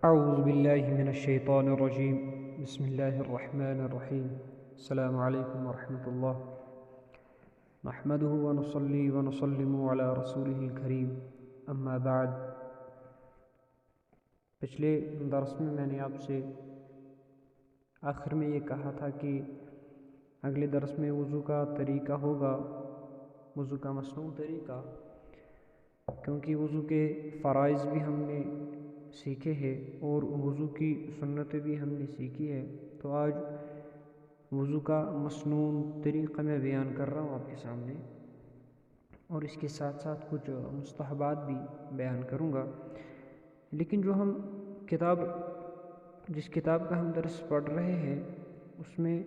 اعوذ باللہ من الشیطان الرجیم بسم اللہ الرحمن الرحیم السلام علیکم ورحمۃ اللہ نحمدہ ونصلی ونسلم علی رسولہ الکریم اما بعد۔ پچھلے درس میں نے آپ سے آخر میں یہ کہا تھا کہ اگلے درس میں وضو کا طریقہ ہوگا، وضو کا مصنوع طریقہ، کیونکہ وضو کے فرائض بھی ہم نے سیکھے ہیں اور وضو کی سنتیں بھی ہم نے سیکھی ہے، تو آج وضو کا مصنوع طریقہ میں بیان کر رہا ہوں آپ کے سامنے، اور اس کے ساتھ ساتھ کچھ مستحبات بھی بیان کروں گا۔ لیکن جو ہم جس کتاب کا ہم درس پڑھ رہے ہیں اس میں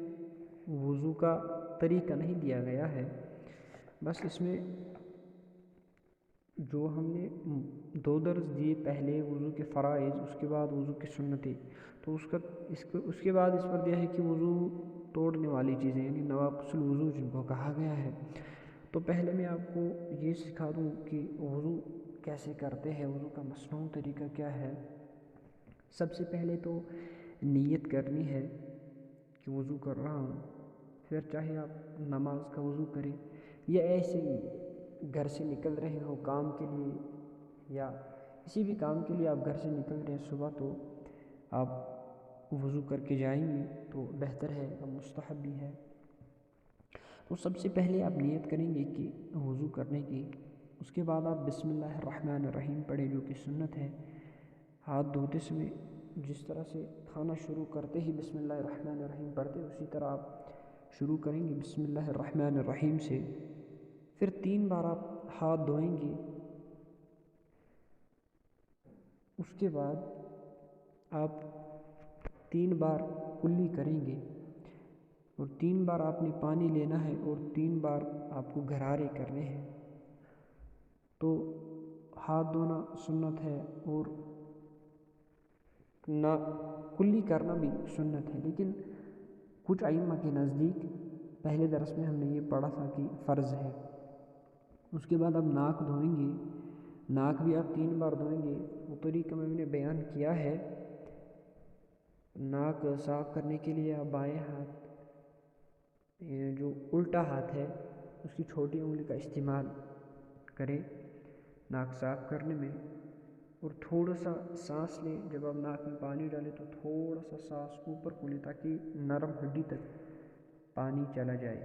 وضو کا طریقہ نہیں دیا گیا ہے، بس اس میں جو ہم نے دو درس دیے، پہلے وضو کے فرائض، اس کے بعد وضو کی سنتیں، تو اس کے بعد اس پر دیا ہے کہ وضو توڑنے والی چیزیں یعنی نواقص الوضو جن کو کہا گیا ہے۔ تو پہلے میں آپ کو یہ سکھا دوں کہ وضو کیسے کرتے ہیں، وضو کا مصنوع طریقہ کیا ہے۔ سب سے پہلے تو نیت کرنی ہے کہ وضو کر رہا ہوں، پھر چاہے آپ نماز کا وضو کریں یا ایسے ہی گھر سے نکل رہے ہو کام کے لیے یا کسی بھی کام کے لیے آپ گھر سے نکل رہے ہیں صبح، تو آپ وضو کر کے جائیں گے تو بہتر ہے اور مستحب بھی ہے۔ تو سب سے پہلے آپ نیت کریں گے کہ وضو کرنے کی، اس کے بعد آپ بسم اللہ الرحمن الرحیم پڑھیں جو کہ سنت ہے۔ ہاتھ دھوتے سمے جس طرح سے کھانا شروع کرتے ہی بسم اللہ الرحمن الرحیم پڑھتے، اسی طرح آپ شروع کریں گے بسم اللہ الرحمن الرحیم سے۔ پھر 3 بار آپ ہاتھ دھوئیں گے، اس کے بعد آپ 3 بار کلی کریں گے، اور 3 بار آپ نے پانی لینا ہے اور 3 بار آپ کو غرارے کرنے ہیں۔ تو ہاتھ دھونا سنت ہے اور نہ کلی کرنا بھی سنت ہے، لیکن کچھ ائمہ کے نزدیک پہلے درس میں ہم نے یہ پڑھا تھا کہ فرض ہے۔ اس کے بعد آپ ناک دھوئیں گے، ناک بھی آپ 3 بار دھوئیں گے، وہ طریقہ میں نے بیان کیا ہے۔ ناک صاف کرنے کے لیے آپ بائیں ہاتھ جو الٹا ہاتھ ہے اس کی چھوٹی انگلی کا استعمال کریں ناک صاف کرنے میں، اور تھوڑا سا سانس لیں۔ جب آپ ناک میں پانی ڈالیں تو تھوڑا سا سانس اوپر کو لیں تاکہ نرم ہڈی تک پانی چلا جائے،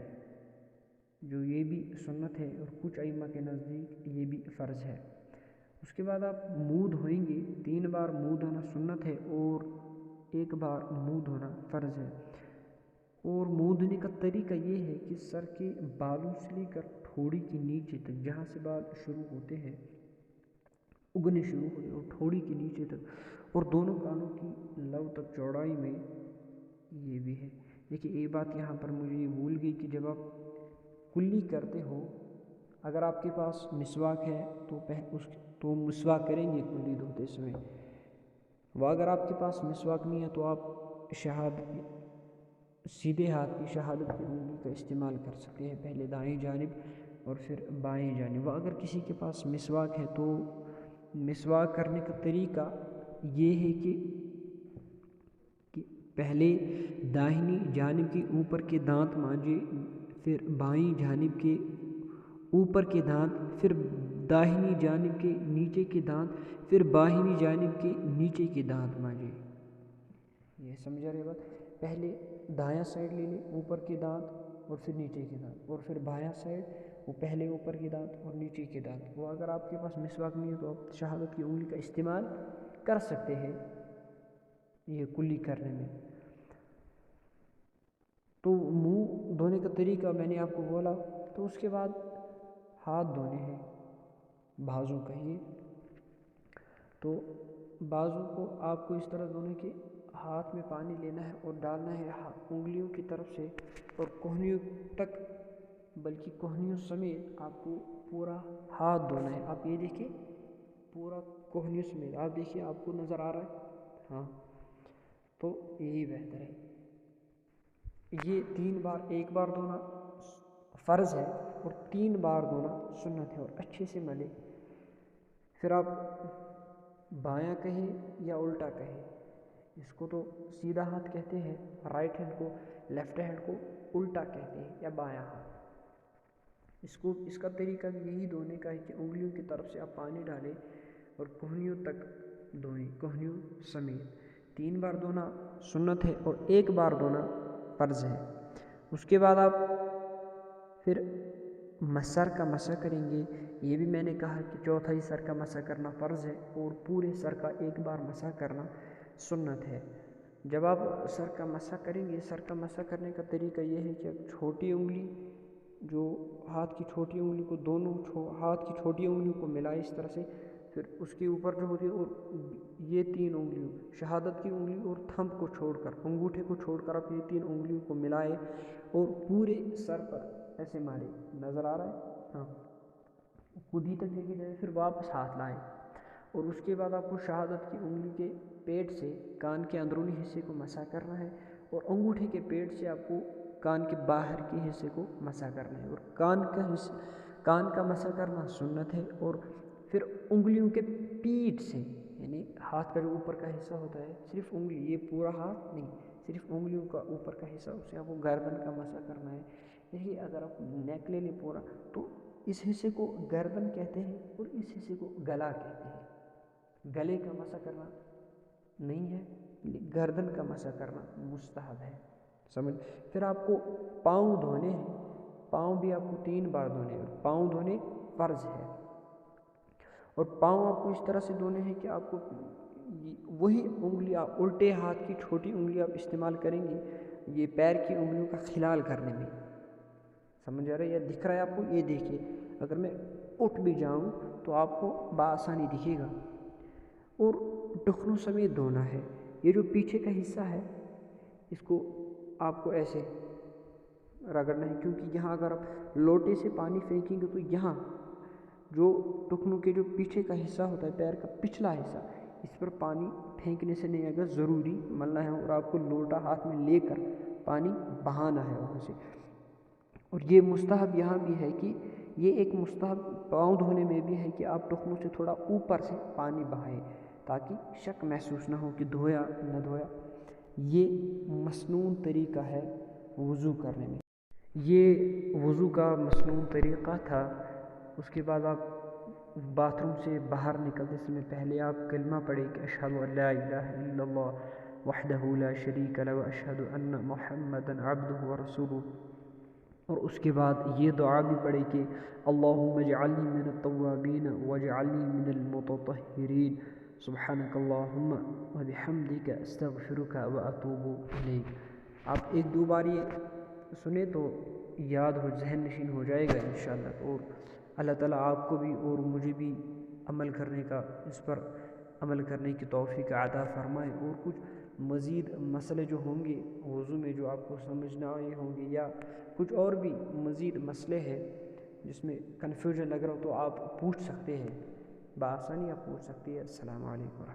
جو یہ بھی سنت ہے اور کچھ ائمہ کے نزدیک یہ بھی فرض ہے۔ اس کے بعد آپ منہ دھوئیں گے، 3 بار منہ دھونا سنت ہے اور 1 بار منہ دھونا فرض ہے۔ اور منہ دھونے کا طریقہ یہ ہے کہ سر کے بالوں سے لے کر ٹھوڑی کے نیچے تک، جہاں سے بال شروع ہوتے ہیں اگنے شروع ہوتے اور ٹھوڑی کے نیچے تک، اور دونوں کانوں کی لو تک چوڑائی میں یہ بھی ہے۔ دیکھیے ایک بات یہاں پر مجھے یہ بھول گئی کہ جب آپ کلی کرتے ہو، اگر آپ کے پاس مسواک ہے تو مسواک کریں گے کلی دھوتے سمے، وہ اگر آپ کے پاس مسواک نہیں ہے تو آپ سیدھے ہاتھ کی شہادت کی انگلی کا استعمال کر سکتے ہیں، پہلے دائیں جانب اور پھر بائیں جانب۔ وہ اگر کسی کے پاس مسواک ہے تو مسواک کرنے کا طریقہ یہ ہے کہ پہلے داہنی جانب کے اوپر کے دانت مانجے، پھر بائیں جانب کے اوپر کے دانت، پھر داہنی جانب کے نیچے کے دانت، پھر بائیں جانب کے نیچے کے دانت مانجے۔ یہ سمجھا رہے بات؟ پہلے دایاں سائڈ لے لیں اوپر کے دانت اور پھر نیچے کے دانت، اور پھر بایاں سائڈ وہ پہلے اوپر کے دانت اور نیچے کے دانت۔ وہ اگر آپ کے پاس مسواک نہیں ہے تو آپ شہادت کی انگلی کا استعمال کر سکتے ہیں یہ کلی کرنے میں۔ تو منہ دھونے کا طریقہ میں نے آپ کو بولا، تو اس کے بعد ہاتھ دھونے ہیں بازو کہیے، تو بازو کو آپ کو اس طرح دھونے کہ ہاتھ میں پانی لینا ہے اور ڈالنا ہے انگلیوں کی طرف سے اور کوہنیوں تک، بلکہ کوہنیوں سمیت آپ کو پورا ہاتھ دھونا ہے۔ آپ یہ دیکھیں پورا کوہنیوں سمیت، آپ دیکھیے آپ کو نظر آ رہا ہے؟ ہاں، تو یہی بہتر ہے۔ یہ 3 بار، 1 بار دھونا فرض ہے اور 3 بار دھونا سنت ہے، اور اچھے سے ملے۔ پھر آپ بایاں کہیں یا الٹا کہیں، اس کو تو سیدھا ہاتھ کہتے ہیں، رائٹ ہینڈ کو، لیفٹ ہینڈ کو الٹا کہتے ہیں یا بایاں ہاتھ۔ اس کا طریقہ بھی یہی دھونے کا ہے کہ انگلیوں کی طرف سے آپ پانی ڈالیں اور کوہنیوں تک دھوئیں، کوہنیوں سمیت 3 بار دھونا سنت ہے اور 1 بار دھونا فرض ہے۔ اس کے بعد آپ پھر سر کا مسح کریں گے۔ یہ بھی میں نے کہا کہ چوتھائی سر کا مسح کرنا فرض ہے اور پورے سر کا 1 بار مسح کرنا سنت ہے۔ جب آپ سر کا مسح کریں گے، سر کا مسح کرنے کا طریقہ یہ ہے کہ چھوٹی انگلی، جو ہاتھ کی چھوٹی انگلی کو، دونوں ہاتھ کی چھوٹی انگلیوں کو ملائے اس طرح سے، پھر اس کے اوپر جو ہوتی ہے، اور یہ 3 انگلیوں، شہادت کی انگلی اور تھمب کو چھوڑ کر، انگوٹھے کو چھوڑ کر آپ یہ 3 انگلیوں کو ملائے اور پورے سر پر ایسے مارے۔ نظر آ رہا ہے؟ ہاں، خودی تک لے کے جائے، پھر واپس ہاتھ لائیں اور اس کے بعد آپ کو شہادت کی انگلی کے پیٹ سے کان کے اندرونی حصے کو مسح کرنا ہے اور انگوٹھے کے پیٹ سے آپ کو کان کے باہر کے حصے کو مسح کرنا ہے، اور کان کا مسح کرنا سنت ہے۔ اور پھر انگلیوں کے پیٹھ سے، یعنی ہاتھ کا جو اوپر کا حصہ ہوتا ہے، صرف انگلی، یہ پورا ہاتھ نہیں، صرف انگلیوں کا اوپر کا حصہ، اسے آپ کو گردن کا مسح کرنا ہے۔ یہی اگر آپ نیک لے لیں پورا، تو اس حصے کو گردن کہتے ہیں اور اس حصے کو گلا کہتے ہیں۔ گلے کا مسح کرنا نہیں ہے، گردن کا مسح کرنا مستحب ہے، سمجھ۔ پھر آپ کو پاؤں دھونے ہیں، پاؤں بھی آپ کو 3 بار دھونے ہیں، پاؤں دھونے فرض ہے۔ اور پاؤں آپ کو اس طرح سے دھونے ہیں کہ آپ کو وہی انگلی، آپ الٹے ہاتھ کی چھوٹی انگلی آپ استعمال کریں گے یہ پیر کی انگلیوں کا خلال کرنے میں، سمجھ آ رہا ہے؟ یا دکھ رہا ہے آپ کو؟ یہ دیکھیے، اگر میں اٹھ بھی جاؤں تو آپ کو بآسانی دکھے گا۔ اور ٹخنوں سمیت دھونا ہے، یہ جو پیچھے کا حصہ ہے اس کو آپ کو ایسے رگڑنا ہے، کیونکہ یہاں اگر آپ لوٹے سے پانی پھینکیں گے تو یہاں جو ٹخنوں کے جو پیچھے کا حصہ ہوتا ہے، پیر کا پچھلا حصہ، اس پر پانی پھینکنے سے نہیں آگا، ضروری ملنا ہے اور آپ کو لوٹا ہاتھ میں لے کر پانی بہانا ہے وہاں سے۔ اور یہ مستحب یہاں بھی ہے کہ یہ ایک مستحب پاؤں دھونے میں بھی ہے کہ آپ ٹخنوں سے تھوڑا اوپر سے پانی بہائیں تاکہ شک محسوس نہ ہو کہ دھویا نہ دھویا۔ یہ مسنون طریقہ ہے وضو کرنے میں، یہ وضو کا مسنون طریقہ تھا۔ اس کے بعد آپ باتھ روم سے باہر نکلتے سے پہلے آپ کلمہ پڑھیں کہ اشہد ان لا الہ الا اللہ وحدہ لا شریک لہ واشہد ان محمدا عبدہ ورسولہ۔ اور اس کے بعد یہ دعا بھی پڑھیں کہ اللہم اجعلنی من التوابین واجعلنی من المتطہرین، سبحانک اللہم وبحمدک استغفرک واتوب الیک۔ آپ 1-2 بار یہ سنیں تو یاد ہو، ذہن نشین ہو جائے گا انشاءاللہ، اور اللہ تعالیٰ آپ کو بھی اور مجھے بھی عمل کرنے کا، اس پر عمل کرنے کی توفیق عطا فرمائے۔ اور کچھ مزید مسئلے جو ہوں گے وضو میں جو آپ کو سمجھ نہ آئے ہوں گے، یا کچھ اور بھی مزید مسئلے ہیں جس میں کنفیوژن لگ رہا ہو، تو آپ پوچھ سکتے ہیں، بآسانی آپ پوچھ سکتے ہیں۔ السلام علیکم۔